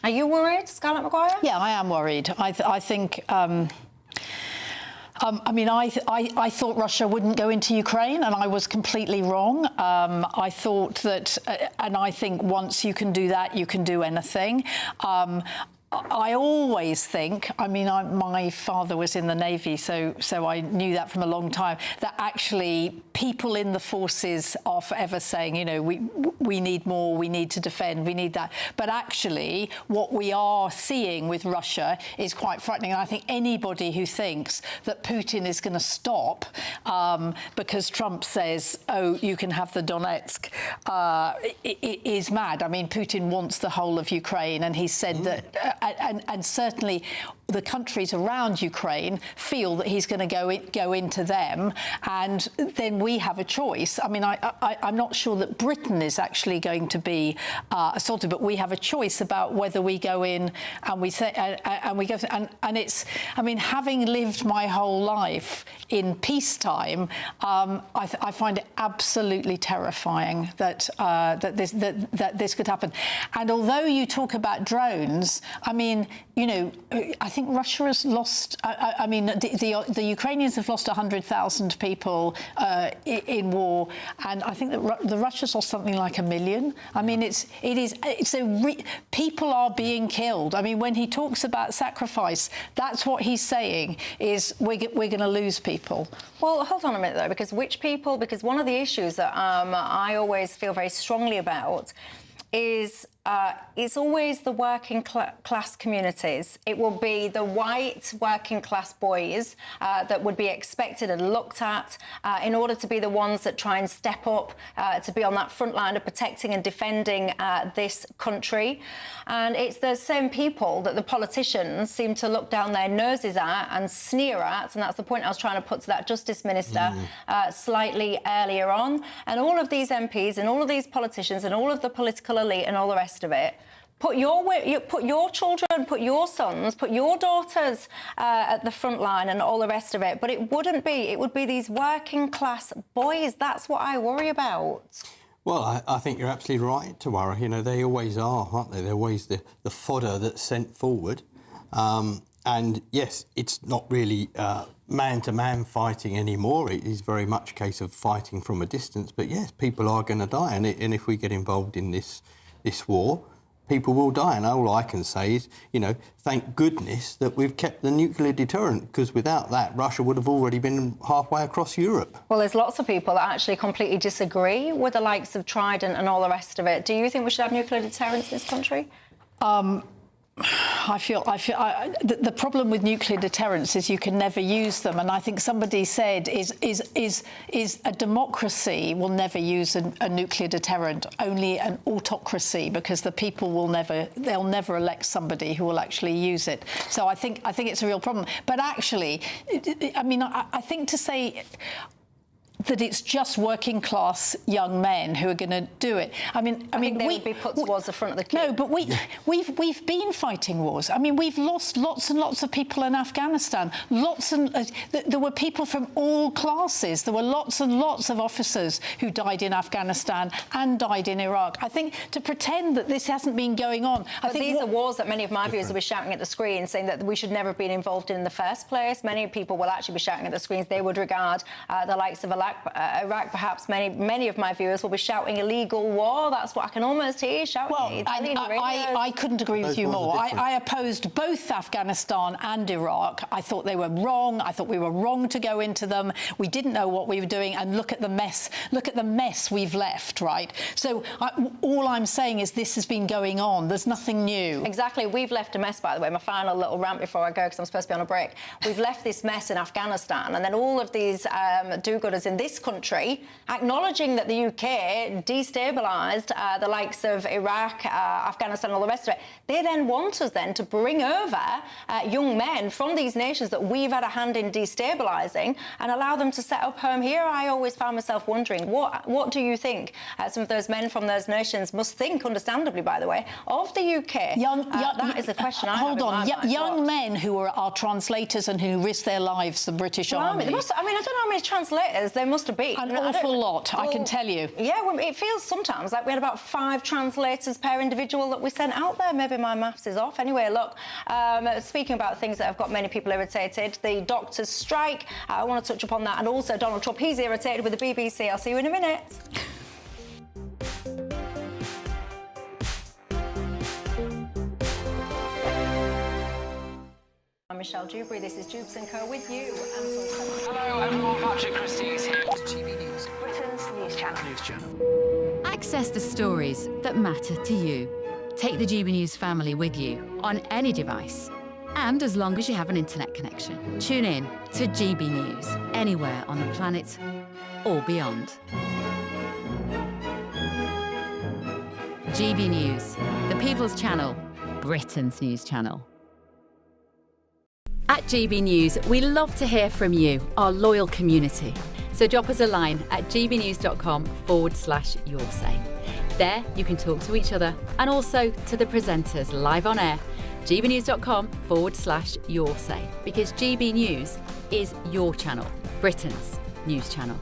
Are you worried, Scarlett Maguire? Yeah, I am worried. I think... I mean, I thought Russia wouldn't go into Ukraine, and I was completely wrong. I thought that, and I think once you can do that, you can do anything. I always think, I mean, my father was in the Navy, so I knew that from a long time, that actually people in the forces are forever saying, you know, we need more, we need to defend, we need that. But actually, what we are seeing with Russia is quite frightening. And I think anybody who thinks that Putin is going to stop because Trump says, oh, you can have the Donetsk, is mad. I mean, Putin wants the whole of Ukraine, and he said that... And certainly the countries around Ukraine feel that he's going to go into them, and then we have a choice. I mean, I'm not sure that Britain is actually going to be assaulted, but we have a choice about whether we go in and we say and we go. And it's, I mean, having lived my whole life in peacetime, I find it absolutely terrifying that this could happen. And although you talk about drones, I mean, you know, I think Russia has lost. I mean, the Ukrainians have lost 100,000 people in war, and I think that the Russians lost something like 1 million. I mean, people are being killed. I mean, when he talks about sacrifice, that's what he's saying is we're going to lose people. Well, hold on a minute though, because which people? Because one of the issues that I always feel very strongly about is it's always the working class communities. It will be the white working class boys that would be expected and looked at in order to be the ones that try and step up to be on that front line of protecting and defending this country. And it's the same people that the politicians seem to look down their noses at and sneer at, and that's the point I was trying to put to that Justice Minister slightly earlier on. And all of these MPs and all of these politicians and all of the political elite and all the rest of it, put your children, put your sons, put your daughters at the front line and all the rest of it. But it wouldn't be. It would be these working class boys. That's what I worry about. Well, I think you're absolutely right to worry. You know, they always are, aren't they? They're always the fodder that's sent forward. And yes, it's not really man-to-man fighting anymore. It is very much a case of fighting from a distance. But yes, people are going to die. And if we get involved in this war, people will die. And all I can say is, you know, thank goodness that we've kept the nuclear deterrent, because without that, Russia would have already been halfway across Europe. Well, there's lots of people that actually completely disagree with the likes of Trident and all the rest of it. Do you think we should have nuclear deterrence in this country? The problem with nuclear deterrence is you can never use them, and I think somebody said is a democracy will never use a nuclear deterrent, only an autocracy, because the people they'll never elect somebody who will actually use it. So I think it's a real problem. But actually, I mean, I think to say that it's just working class young men who are going to do it. I mean, they would be put towards the front of the queue. No, but we've been fighting wars. I mean, we've lost lots and lots of people in Afghanistan. There were people from all classes. There were lots and lots of officers who died in Afghanistan and died in Iraq. I think to pretend that this hasn't been going on. These are wars that many of my viewers will be shouting at the screen, saying that we should never have been involved in the first place. Many people will actually be shouting at the screens. They would regard the likes of Iraq, perhaps many of my viewers will be shouting illegal war. That's what I can almost hear shouting. Well, I couldn't agree with you more. I opposed both Afghanistan and Iraq. I thought they were wrong. I thought we were wrong to go into them. We didn't know what we were doing, and look at the mess. Look at the mess we've left, right? So all I'm saying is this has been going on. There's nothing new. Exactly. We've left a mess, by the way. My final little rant before I go, because I'm supposed to be on a break. We've left this mess in Afghanistan, and then all of these do-gooders in this country acknowledging that the UK destabilised the likes of Iraq, Afghanistan, all the rest of it. They then want us then to bring over young men from these nations that we've had a hand in destabilising and allow them to set up home here. I always found myself wondering, what do you think some of those men from those nations must think, understandably, by the way, of the UK? That is a question I have. Hold on. Young men who are translators and who risk their lives, the British Army. I don't know how many translators there must have been. An awful lot, I can tell you. Yeah, well, it feels sometimes like we had about 5 translators per individual that we sent out there. Maybe my maths is off. Anyway, look, speaking about things that have got many people irritated, the doctors' strike, I want to touch upon that, and also Donald Trump, he's irritated with the BBC. I'll see you in a minute. I'm Michelle Dewberry. This is Dewbs & Co. with you. Hello everyone, Patrick Christie is here. GB News, Britain's news channel. Access the stories that matter to you. Take the GB News family with you on any device. And as long as you have an internet connection. Tune in to GB News, anywhere on the planet or beyond. GB News, the People's Channel, Britain's news channel. At GB News, we love to hear from you, our loyal community. So drop us a line at gbnews.com/yoursay. There you can talk to each other and also to the presenters live on air. gbnews.com/yoursay, because GB News is your channel, Britain's news channel.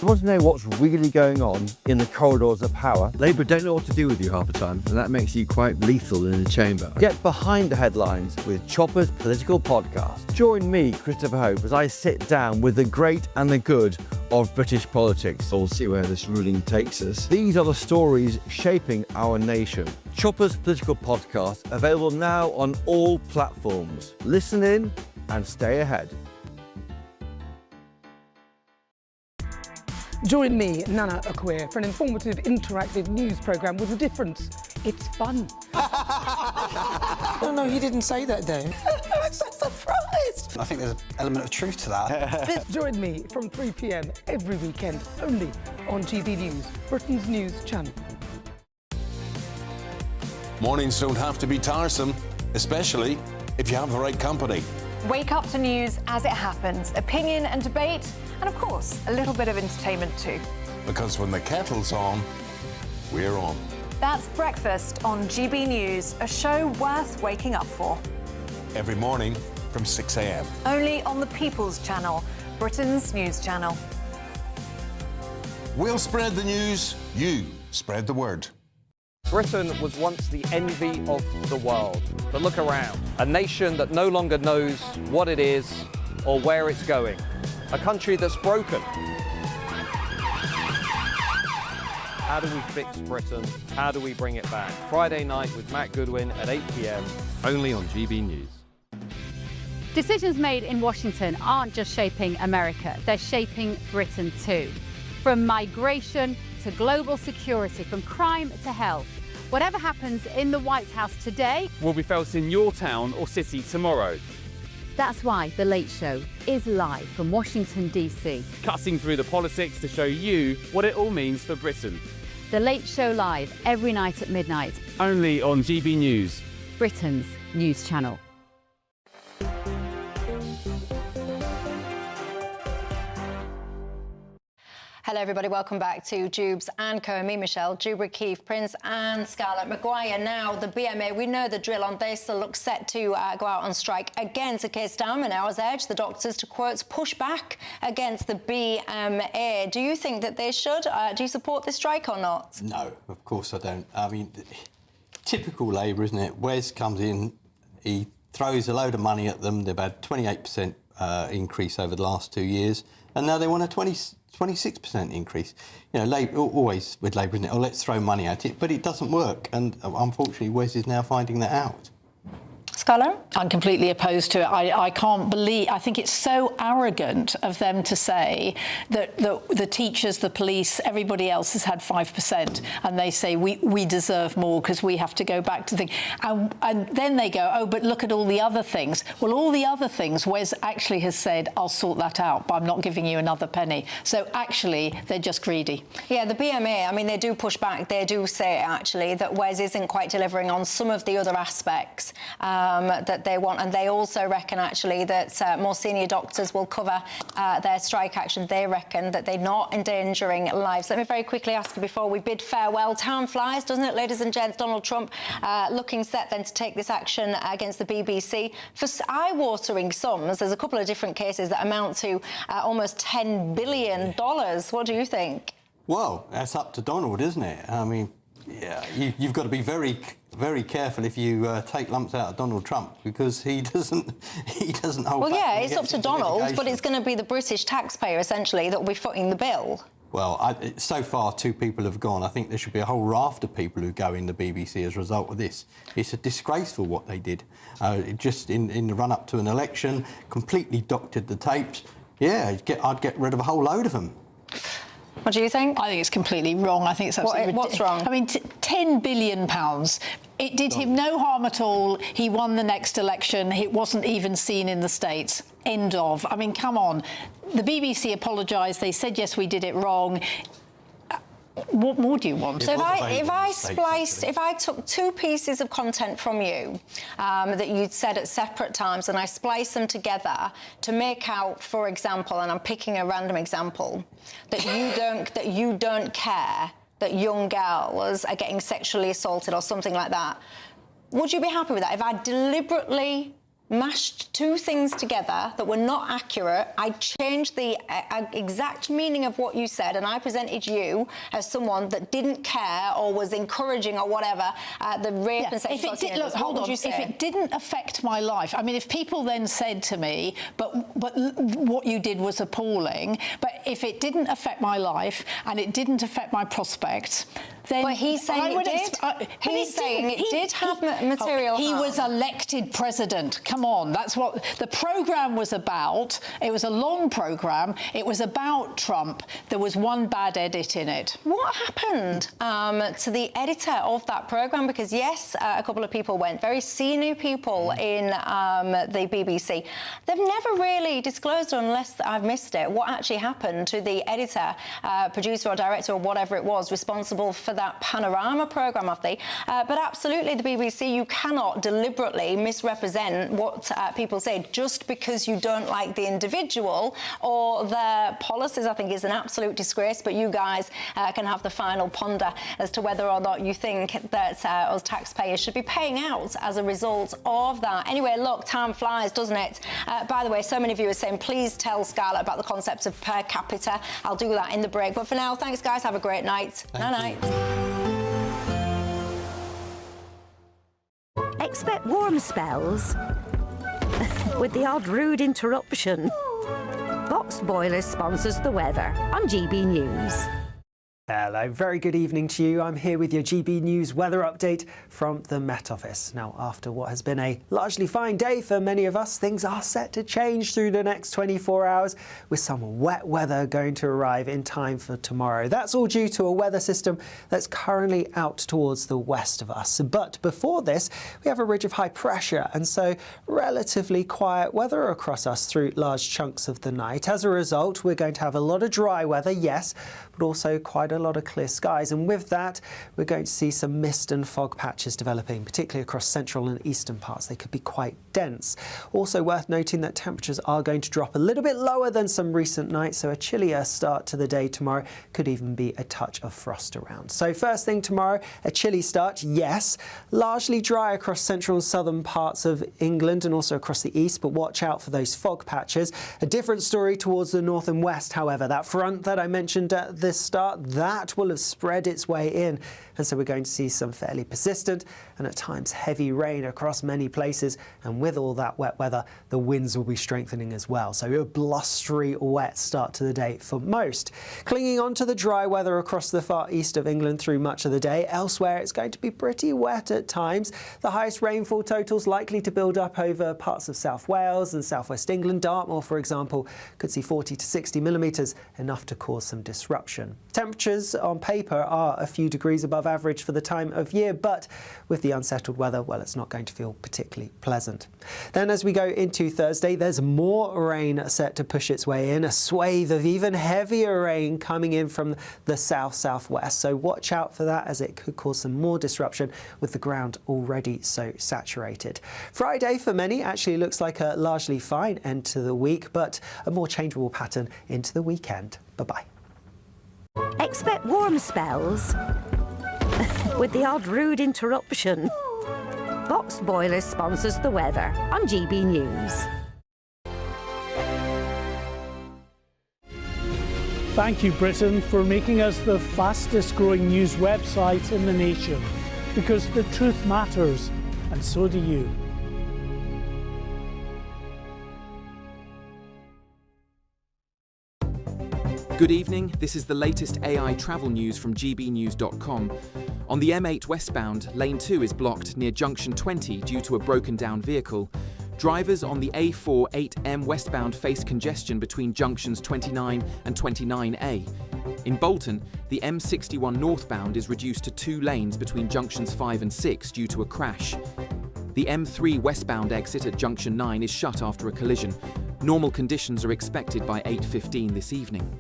You want to know what's really going on in the corridors of power? Labour don't know what to do with you half the time, and that makes you quite lethal in the chamber. Get behind the headlines with Chopper's Political Podcast. Join me, Christopher Hope, as I sit down with the great and the good of British politics. We'll see where this ruling takes us. These are the stories shaping our nation. Chopper's Political Podcast, available now on all platforms. Listen in and stay ahead. Join me, Nana Akweer, for an informative, interactive news programme with a difference. It's fun. No, he didn't say that, Dave. I'm so surprised. I think there's an element of truth to that. Join me from 3 p.m. every weekend, only on GB News, Britain's news channel. Mornings don't have to be tiresome, especially if you have the right company. Wake up to news as it happens, opinion and debate, and of course, a little bit of entertainment too. Because when the kettle's on, we're on. That's Breakfast on GB News, a show worth waking up for. Every morning from 6 a.m. Only on the People's Channel, Britain's news channel. We'll spread the news, you spread the word. Britain was once the envy of the world. But look around. A nation that no longer knows what it is or where it's going. A country that's broken. How do we fix Britain? How do we bring it back? Friday night with Matt Goodwin at 8 p.m. only on GB News. Decisions made in Washington aren't just shaping America, they're shaping Britain too. From migration to global security, from crime to health, Whatever happens in the White House today will be felt in your town or city tomorrow. That's why The Late Show is live from Washington, D.C. Cutting through the politics to show you what it all means for Britain. The Late Show live every night at midnight. Only on GB News, Britain's news channel. Hello, everybody. Welcome back to Dewbs and Co. Me, Michelle, Dewberry, Keith, Prince and Scarlett Maguire. Now, the BMA, we know the drill on this. They look set to go out on strike again. So Keir Starmer now has urged the doctors to, quote, push back against the BMA. Do you think that they should? Do you support this strike or not? No, of course I don't. I mean, typical Labour, isn't it? Wes comes in, he throws a load of money at them. They've had 28% increase over the last 2 years, and now they want a 26% increase. You know, Labour, always with Labour, isn't it? Oh, let's throw money at it, but it doesn't work. And unfortunately, Wes is now finding that out. Scarlett? I'm completely opposed to it. I can't believe... I think it's so arrogant of them to say that the teachers, the police, everybody else has had 5%, and they say we deserve more because we have to go back to things. And then they go, oh, but look at all the other things. Well, all the other things, Wes actually has said, I'll sort that out, but I'm not giving you another penny. So actually, they're just greedy. Yeah, the BMA, I mean, they do push back. They do say, actually, that Wes isn't quite delivering on some of the other aspects that they want, and they also reckon actually that more senior doctors will cover their strike action. They reckon that they're not endangering lives. Let me very quickly ask you before we bid farewell. Time flies, doesn't it, ladies and gents? Donald Trump looking set then to take this action against the BBC for eye-watering sums. There's a couple of different cases that amount to almost $10 billion. What do you think? Well, that's up to Donald, isn't it? I mean, yeah, you've got to be very, very careful if you take lumps out of Donald Trump, because he doesn't hold well, back. Yeah, it's up to Donald, but it's going to be the British taxpayer, essentially, that will be footing the bill. Well, so far 2 people have gone. I think there should be a whole raft of people who go in the BBC as a result of this. It's disgraceful what they did. Just in the run-up to an election, completely doctored the tapes. Yeah, I'd get rid of a whole load of them. What do you think? I think it's completely wrong. I think it's absolutely what's wrong? I mean, £10 billion. It did him no harm at all. He won the next election. It wasn't even seen in the States. End of. I mean, come on. The BBC apologised. They said, yes, we did it wrong. What more do you want? So if I took 2 pieces of content from you that you'd said at separate times, and I spliced them together to make out, for example, and I'm picking a random example, that you don't care that young girls are getting sexually assaulted or something like that, would you be happy with that? If I deliberately mashed 2 things together that were not accurate, I changed the exact meaning of what you said, and I presented you as someone that didn't care or was encouraging or whatever the rape and sexual assault. Look, hold on. If it didn't affect my life, I mean, if people then said to me, but what you did was appalling, but if it didn't affect my life and it didn't affect my prospects, then but he's saying it did. He's saying it did have material harm. He was elected president. Come on, that's what the programme was about. It was a long programme. It was about Trump. There was one bad edit in it. What happened to the editor of that programme? Because, yes, a couple of people went, very senior people in the BBC. They've never really disclosed, unless I've missed it, what actually happened to the editor, producer or director or whatever it was responsible for that Panorama programme of the... but absolutely, the BBC, you cannot deliberately misrepresent what people say just because you don't like the individual or their policies. I think is an absolute disgrace, but you guys can have the final ponder as to whether or not you think that us taxpayers should be paying out as a result of that. Anyway, look, time flies, doesn't it? By the way, so many of you are saying, please tell Scarlett about the concept of per capita. I'll do that in the break. But for now, thanks, guys. Have a great night. Night-night. Expect warm spells with the odd rude interruption. Box Boilers sponsors the weather on GB News. Hello, very good evening to you. I'm here with your GB News weather update from the Met Office. Now, after what has been a largely fine day for many of us, things are set to change through the next 24 hours, with some wet weather going to arrive in time for tomorrow. That's all due to a weather system that's currently out towards the west of us. But before this, we have a ridge of high pressure, and so relatively quiet weather across us through large chunks of the night. As a result, we're going to have a lot of dry weather, yes, but also quite a lot of clear skies, and with that we're going to see some mist and fog patches developing, particularly across central and eastern parts. They could be quite dense. Also worth noting that temperatures are going to drop a little bit lower than some recent nights, so a chillier start to the day tomorrow. Could even be a touch of frost around. So first thing tomorrow, a chilly start, yes, largely dry across central and southern parts of England and also across the east, but watch out for those fog patches. A different story towards the north and west, however. That front that I mentioned at the start, that will have spread its way in, and so we're going to see some fairly persistent and at times heavy rain across many places, and with all that wet weather the winds will be strengthening as well, so a blustery wet start to the day for most. Clinging on to the dry weather across the far east of England through much of the day. Elsewhere it's going to be pretty wet at times. The highest rainfall totals likely to build up over parts of South Wales and southwest England. Dartmoor, for example, could see 40 to 60 millimetres, enough to cause some disruption. Temperatures on paper are a few degrees above average for the time of year, but with the unsettled weather, well, it's not going to feel particularly pleasant. Then as we go into Thursday, there's more rain set to push its way in, a swathe of even heavier rain coming in from the south-southwest, so watch out for that, as it could cause some more disruption with the ground already so saturated. Friday for many actually looks like a largely fine end to the week, but a more changeable pattern into the weekend. Bye-bye. Expect warm spells with the odd rude interruption. Box Boilers sponsors the weather on GB News. Thank you, Britain, for making us the fastest growing news website in the nation, because the truth matters, and so do you. Good evening, this is the latest AI travel news from GBNews.com. On the M8 westbound, lane 2 is blocked near junction 20 due to a broken down vehicle. Drivers on the A4 8M westbound face congestion between junctions 29 and 29A. In Bolton, the M61 northbound is reduced to 2 lanes between junctions 5 and 6 due to a crash. The M3 westbound exit at junction 9 is shut after a collision. Normal conditions are expected by 8:15 this evening.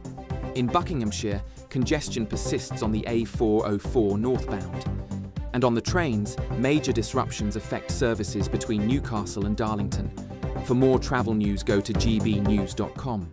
In Buckinghamshire, congestion persists on the A404 northbound. And on the trains, major disruptions affect services between Newcastle and Darlington. For more travel news, go to gbnews.com.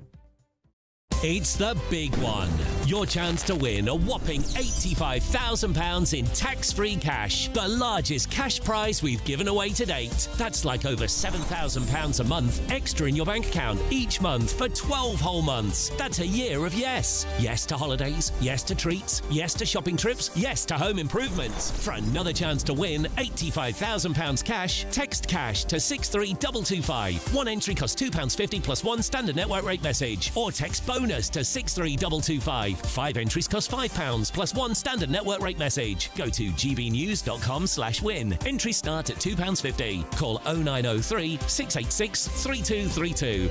It's the big one. Your chance to win a whopping £85,000 in tax-free cash. The largest cash prize we've given away to date. That's like over £7,000 a month extra in your bank account each month for 12 whole months. That's a year of yes. Yes to holidays, yes to treats, yes to shopping trips, yes to home improvements. For another chance to win £85,000 cash, text cash to 63225. One entry costs £2.50 plus one standard network rate message, or text bonus to 63225. 5 entries cost £5 plus one standard network rate message. Go to gbnews.com/win. Entries start at £2.50. Call 0903 686 3232.